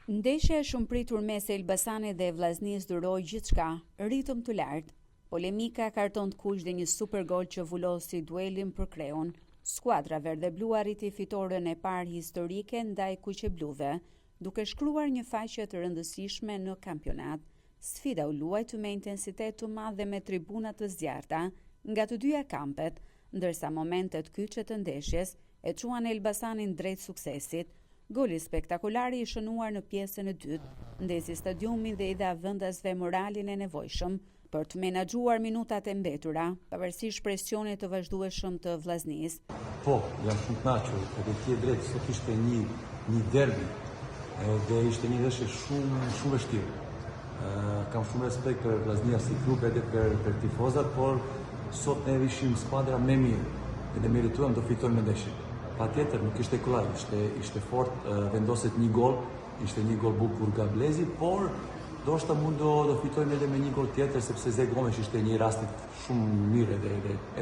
Ndeshja e shumë pritur mes Elbasanit dhe Vllaznisë duroi gjithçka, ritëm të lartë, polemika, karton të kuq dhe një super gol që vullosi duelin për kreun. Skuadra verdheblu arriti fitoren e parë historike ndaj kuqebluve, duke shkruar një faqe të rëndësishme në kampionat. Sfida u luajtur me intensitet të madh dhe me tribuna të zjarrta nga të dyja kampet, ndërsa momentet kyçe të ndeshjes e çuan Elbasanin drejt suksesit. Goli spektakolari i shënuar në pjesën e dytë, ndezi stadiumin dhe i dha vendasve moralin e nevojshëm për të menaxhuar minutat e mbetura, pavarësisht presionit të vazhdueshëm të Vllaznisë. Po, jam shumë kënaqur, edhe ti e drejtë, sot ishte një derbi dhe ishte një ndeshje shumë vështirë. Kam shumë respekt për Vllaznia si klub edhe për tifozat, por sot ne ishim skuadra më mirë dhe merituam të fitojmë ndeshjen. Patjetër nuk ishte kollaj, ishte fort, vendoset një gol, ishte një gol bukur nga Blezi, por ndoshta mund do fitojmë edhe me një gol tjetër sepse Zé Gomes ishte një rast shumë mirë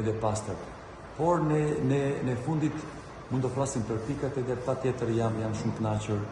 edhe pastër. Por në fundit mund të flasim për pikat edhe patjetër jam shumë kënaqur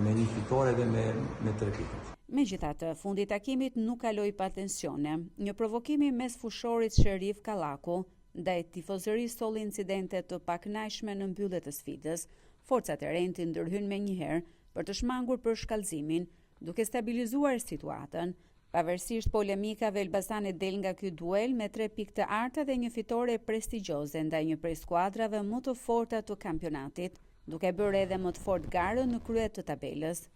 me një fitore dhe me 3 pikat. Megjithatë, fundi i takimit nuk kaloi pa tensione. Një provokimi mes fushorit Sherif Kallaku ndaj tifozërisë solli incidente të pakënaqshme në mbyllje të sfidës. Forcat e Rentit ndërhyn menjëherë për të shmangur për shkallëzimin, duke stabilizuar situatën. Pavarësisht polemikave, Elbasani del nga ky duel me 3 pikë të arta dhe një fitore prestigjioze ndaj një prej skuadrave më të forta të kampionatit, duke bërë edhe më të fortë garën në krye të tabelës.